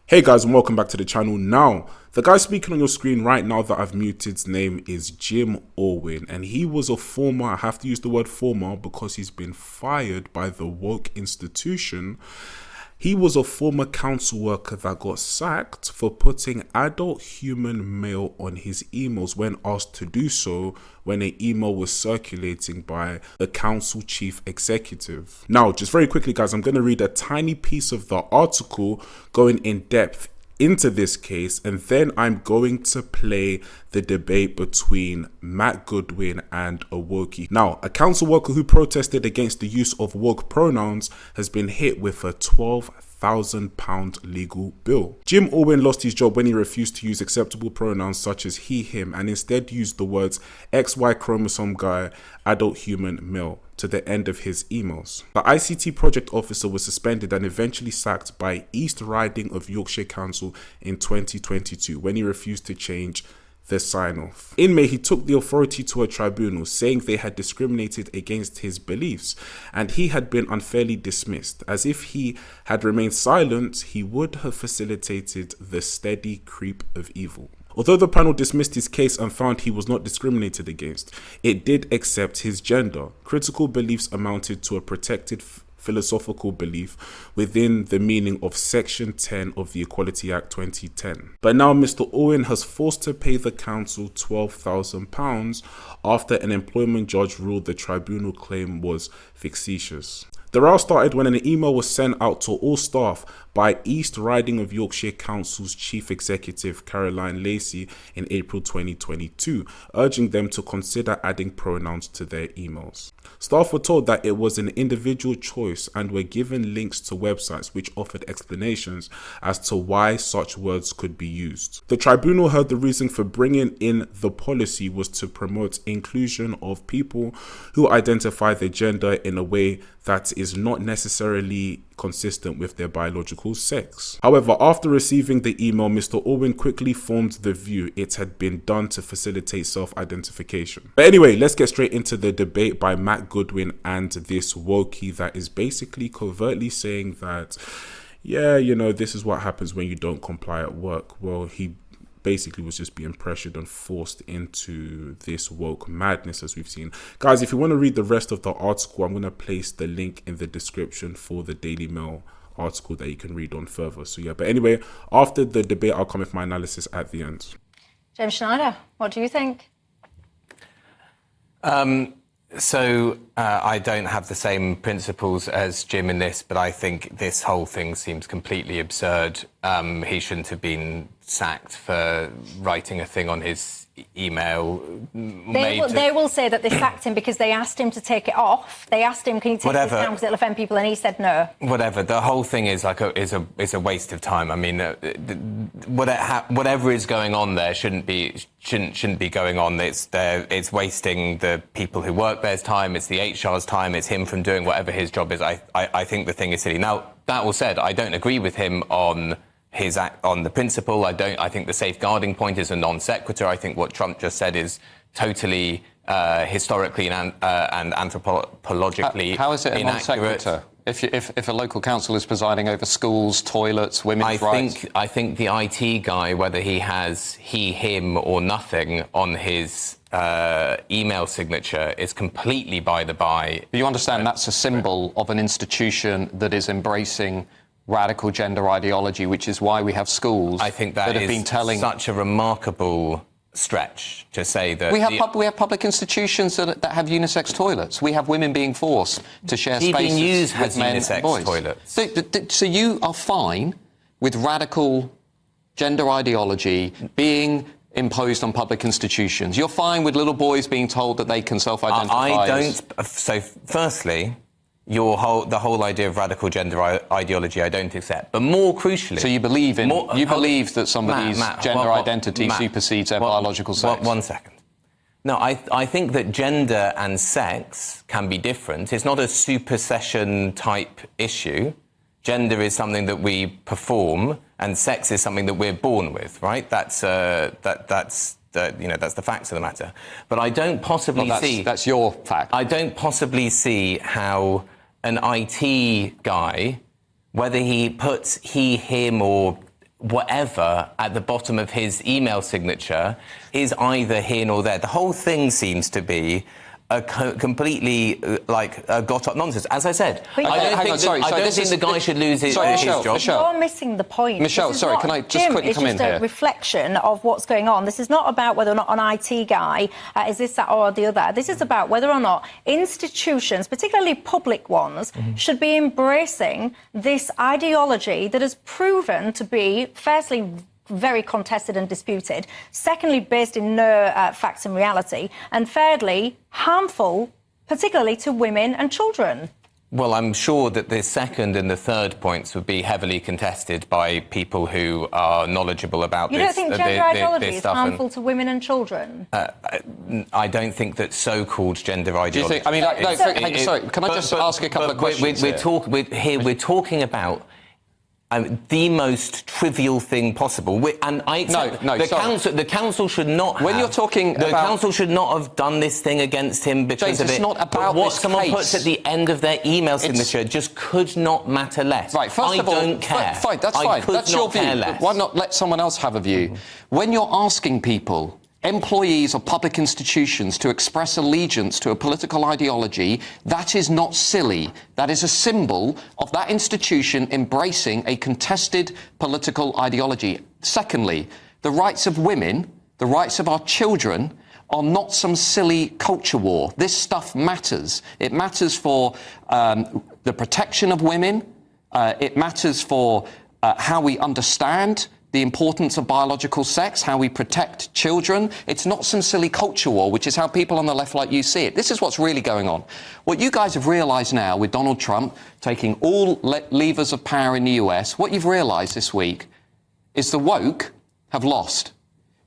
Hey guys, and welcome back to the channel. Now, the guy speaking on your screen right now that I've muted's name is Jim Orwin, and he was a former, I have to use the word former because he's been fired by the woke institution. He was a former council worker that got sacked for putting adult human male on his emails when asked to do so when an email was circulating by the council chief executive. Now, just very quickly guys, I'm going to read a tiny piece of the article going in depth into this case, and then I'm going to play the debate between Matt Goodwin and a wokey. Now, a council worker who protested against the use of woke pronouns has been hit with a £12,000 legal bill. Jim Orwin lost his job when he refused to use acceptable pronouns such as he, him, and instead used the words XY chromosome guy, adult human, male to the end of his emails. The ICT project officer was suspended and eventually sacked by East Riding of Yorkshire Council in 2022 when he refused to change the sign-off. In May, he took the authority to a tribunal, saying they had discriminated against his beliefs and he had been unfairly dismissed. As if he had remained silent, he would have facilitated the steady creep of evil. Although the panel dismissed his case and found he was not discriminated against, it did accept his gender. Critical beliefs amounted to a protected philosophical belief within the meaning of Section 10 of the Equality Act 2010. But now Mr. Owen has forced to pay the council £12,000 after an employment judge ruled the tribunal claim was fictitious. The row started when an email was sent out to all staff by East Riding of Yorkshire Council's Chief Executive Caroline Lacey in April 2022, urging them to consider adding pronouns to their emails. Staff were told that it was an individual choice and were given links to websites which offered explanations as to why such words could be used. The tribunal heard the reason for bringing in the policy was to promote inclusion of people who identify their gender in a way that is not necessarily consistent with their biological sex. However, after receiving the email, Mr. Orwin quickly formed the view it had been done to facilitate self-identification. But anyway, let's get straight into the debate by Matt Goodwin and this wokey that is basically covertly saying that, yeah, you know, this is what happens when you don't comply at work. Well, he basically was just being pressured and forced into this woke madness as we've seen. Guys, if you want to read the rest of the article, I'm going to place the link in the description for the Daily Mail article that you can read on further. So yeah, but anyway, after the debate, I'll come with my analysis at the end. James Schneider, what do you think? I don't have the same principles as Jim in this, but I think this whole thing seems completely absurd. He shouldn't have been sacked for writing a thing on his email. They will say that they sacked him because they asked him to take it off. They asked him, can you take this down because it'll offend people, and he said no. Whatever. The whole thing is like is a waste of time. I mean, whatever is going on there shouldn't be going on. It's wasting the people who work there's time. It's the HR's time. It's him from doing whatever his job is. I think the thing is silly. Now, that all said, I don't agree with him on the principle. I think the safeguarding point is a non sequitur. I think what Trump just said is totally historically and anthropologically how is it a non inaccurate. sequitur? If a local council is presiding over schools, toilets, women's rights? I think the IT guy, whether he has he, him or nothing on his email signature is completely by the by. You understand that's a symbol of an institution that is embracing radical gender ideology, which is why we have schools. I think that have been telling such a remarkable stretch to say that we have public institutions that have unisex toilets. We have women being forced to share spaces News has with men unisex and boys. toilets. So you are fine with radical gender ideology being imposed on public institutions. You're fine with little boys being told that they can self-identify. So firstly, the whole idea of radical gender ideology I don't accept. But more crucially... So you believe that somebody's gender identity supersedes their biological sex? One second. No, I think that gender and sex can be different. It's not a supersession type issue. Gender is something that we perform, and sex is something that we're born with, right? That's the facts of the matter. But I don't possibly see... That's your fact. I don't possibly see how an IT guy, whether he puts he, him, or whatever at the bottom of his email signature is either here nor there. The whole thing seems to be a completely got up nonsense. As I said, I don't think the guy should lose his job. You're missing the point. Michelle, sorry, can I just quickly come in here? It's just a reflection of what's going on. This is not about whether or not an IT guy is this, that or the other. This is about whether or not institutions, particularly public ones, should be embracing this ideology that has proven to be, firstly, very contested and disputed. Secondly, based in no facts and reality. And thirdly, harmful, particularly to women and children. Well, I'm sure that the second and the third points would be heavily contested by people who are knowledgeable about this. You don't think gender ideology is harmful to women and children? I don't think that so-called gender ideology... Do you think... sorry, can I just ask a couple of questions We're talking about the most trivial thing possible, and I accept the council should not. When you're talking the about, council should not have done this thing against him because James, of it. It's not about but what this someone case. puts at the end of their email signature just could not matter less. Right. First of all, I don't care. Fine, that's fine. That's your view. Less. Why not let someone else have a view? When you're asking people, employees of public institutions, to express allegiance to a political ideology, that is not silly. That is a symbol of that institution embracing a contested political ideology. Secondly, the rights of women, the rights of our children, are not some silly culture war. This stuff matters. It matters for the protection of women. It matters for how we understand the importance of biological sex, how we protect children. It's not some silly culture war, which is how people on the left like you see it. This is what's really going on. What you guys have realised now with Donald Trump taking all levers of power in the US, what you've realised this week is the woke have lost.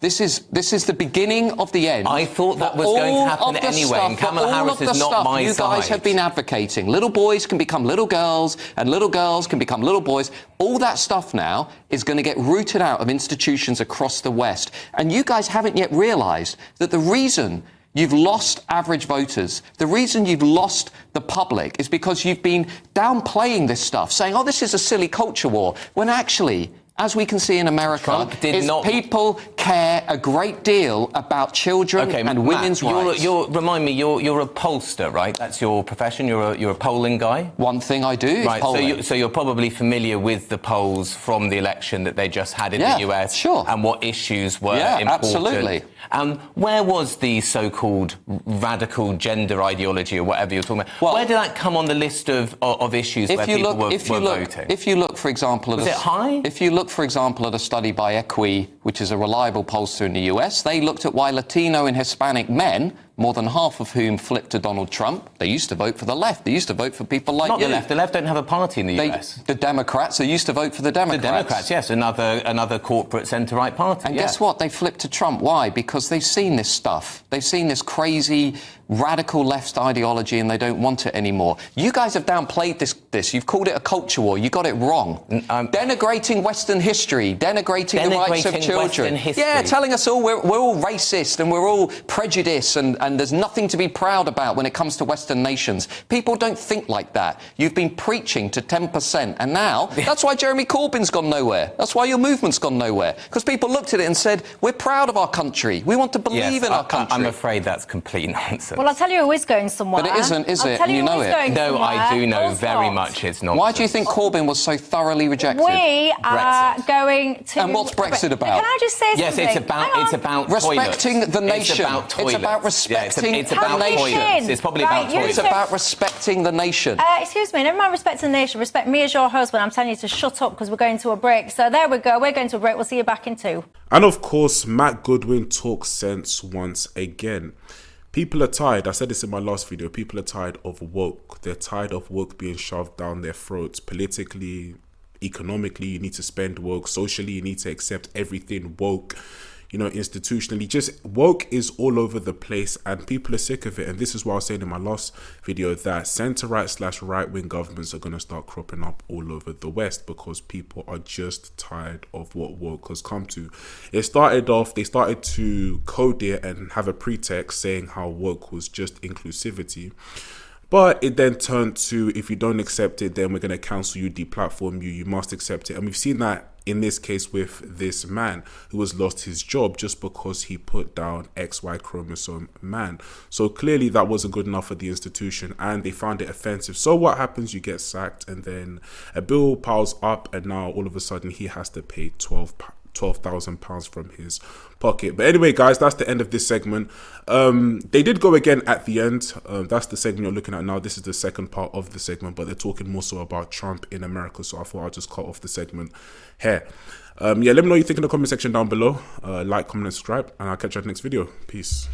This is the beginning of the end. I thought that was going to happen anyway, and Kamala Harris is not my side. You guys have been advocating. Little boys can become little girls, and little girls can become little boys. All that stuff now is going to get rooted out of institutions across the West. And you guys haven't yet realised that the reason you've lost average voters, the reason you've lost the public is because you've been downplaying this stuff, saying, oh, this is a silly culture war, when actually, as we can see in America, people care a great deal about children and women's rights. Remind me, you're a pollster, right? That's your profession. You're a polling guy. One thing I do is polling. So you're probably familiar with the polls from the election that they just had in the US, sure, and what issues were important. Absolutely. Where was the so-called radical gender ideology, or whatever you're talking about? Well, where did that come on the list of issues where people were voting? If you look, for example, was it high? If you look, for example, at a study by Equi, which is a reliable pollster in the US, they looked at why Latino and Hispanic men, more than half of whom flipped to Donald Trump, they used to vote for the left. They used to vote for people like Not you. the left. The left don't have a party in the US. The Democrats, they used to vote for the Democrats. The Democrats, yes, another corporate centre-right party. And guess what? They flipped to Trump. Why? Because they've seen this stuff. They've seen this crazy radical left ideology and they don't want it anymore. You guys have downplayed this. You've called it a culture war. You got it wrong. Denigrating Western history, denigrating the rights of children. Yeah, telling us all we're all racist and we're all prejudiced and there's nothing to be proud about when it comes to Western nations. People don't think like that. You've been preaching to 10%, and now that's why Jeremy Corbyn's gone nowhere. That's why your movement's gone nowhere. Because people looked at it and said, we're proud of our country. We want to believe in our country. I'm afraid that's complete nonsense. Well, I'll tell you who is going somewhere. But it isn't, is it? You know it. No, I do know very much it's nonsense. Why do you think Corbyn was so thoroughly rejected? We are going to... And what's Brexit about? Can I just say something? Yes, it's about respecting toilets. the nation. It's about toilets. It's about respecting it's about the nation. Toilets. It's probably about toilets. It's about respecting the nation. Excuse me, never mind respecting the nation. Respect me as your husband. I'm telling you to shut up because we're going to a break. So there we go. We're going to a break. We'll see you back in 2. And of course, Matt Goodwin talks sense once again. People are tired. I said this in my last video. People are tired of woke. They're tired of woke being shoved down their throats. Politically, economically, you need to spend woke. Socially, you need to accept everything woke. You know, institutionally, just woke is all over the place and people are sick of it. And this is what I was saying in my last video, that centre-right/right-wing governments are going to start cropping up all over the West because people are just tired of what woke has come to. It started off, they started to code it and have a pretext saying how woke was just inclusivity. But it then turned to, if you don't accept it, then we're going to cancel you, deplatform you, you must accept it. And we've seen that in this case with this man who has lost his job just because he put down XY chromosome man. So clearly that wasn't good enough for the institution and they found it offensive. So what happens? You get sacked and then a bill piles up and now all of a sudden he has to pay £12,000 from his pocket. But anyway, guys, that's the end of this segment. They did go again at the end. That's the segment you're looking at now. This is the second part of the segment, but they're talking more so about Trump in America. So I thought I'll just cut off the segment here. Yeah, let me know what you think in the comment section down below. Like, comment, and subscribe, and I'll catch you at the next video. Peace.